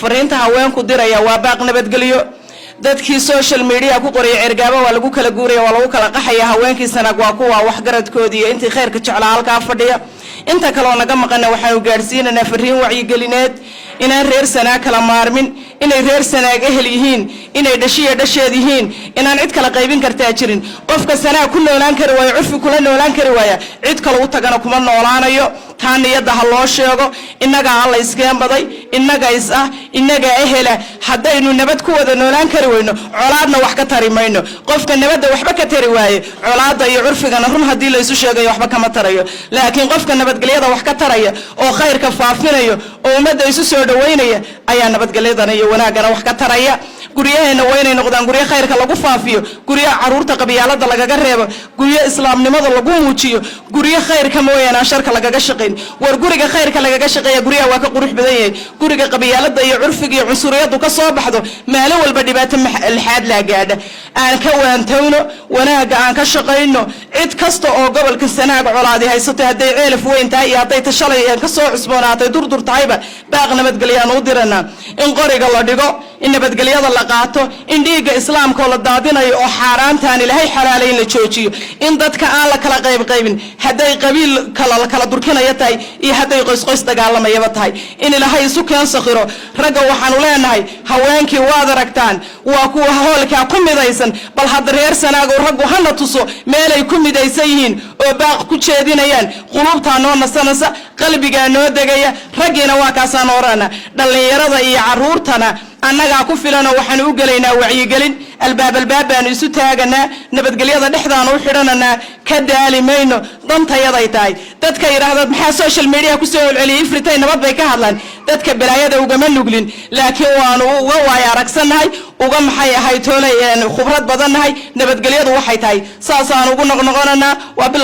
fariinta haweenku diraya waa baaq nabadgelyo dadkii social media ku qoray cirgaaba waa lagu kala guuraya waa lagu kala qaxaya haweenkii sanad waa kuwa wax garadkoodii iyo intii khayrka jeclaa halka fadhiya inta kale oo naga maqana waxaan u gaarsiinanaa fariin wacyi gelineed inaan reer sanaa kala maarmin inay reer sanaaga hel yihiin inay dhasheed yihiin inaan cid kala qaybin kartaa jirin qofka sanaa ku noolaan kari waayo cuffi kula noolaan kari waaya cid kale u tagana kuma noolaanayo taan niyada ha loo sheego inaga alla iskeen baday inaga is ah inaga ehela hadaynu nabad ku wada noolaan kari weyno colaadna wax ka tari mayno qofka nabadda waxba ka tari waaye colaada iyo curfigana run hadii la isu sheegayo waxba kama tarayo laakiin qofka nabadgelyada wax ka taraya oo khayrka faafinayo oo ummadda isu soo dhaweynaya ayaa nabadgelyada iyo wanaagana wax ka taraya guryaheena weynay noqdaan guryo khayrka lagu faafiyo guryo caruurta qabiyaalada lagaga reebo guryo islaamnimada lagu muujiyo guryo khayrka mooyana sharka lagaga shaqeyn war guriga khayrka lagaga shaqeeya guryaha waa ka qurux badan yahay guriga qabiyaalada iyo curfiga iyo cunsuriyadu ka soo baxdo maalin walba dhibaato maxaad la gaadha aan ka waantowno wanaaga aan ka shaqeyno cid kasta oo gobolka Sanaag colaadi haysato haday ceelaf weyn tahay iyo haday tashalay ka soo cusboonaatay durdur tahayba baaq nabadgelyo u dirana in qoriga la dhigo in nabadgelyada la qaato in dhiiga islaamka la daadinayo oo xaaraantaan ilaahay xalaaleyn la joojiyo in dadka aan la kala qaybin haday qabiil kala durkinaya tahay iyo haday qoys dagaalamayaba tahay in ilaahay isu keen sakhiro raga waxaan u leenahay haweenkii waad aragtaan waa kuwa hoolka ku midaysan bal had reer Sanaago ragu hana tuso meelay ku midaysan yihiin oo baaq ku jeedinayaan qulubta noo nasanaysa qalbiga noo degaya ragina waa ka sanoorana dhalinyarada iyo caruurtana annaga ku filan waxaan u galeynaa wacyi gelin albaab baan isu taaganaa nabadgelyada dhexdaan u xidhanana ka daalimayno dantayaday tahay dadka yiraahdaan maxaa social media ku soo celiyay ifritay nabad bay ka hadlaan dadka balaayada ugama nuglin laakiin waanu uga waay aragsanahay uga maxay ahay toonay khibrad badannahay nabadgelyadu waxay tahay saasaan ugu noqnoqonana waa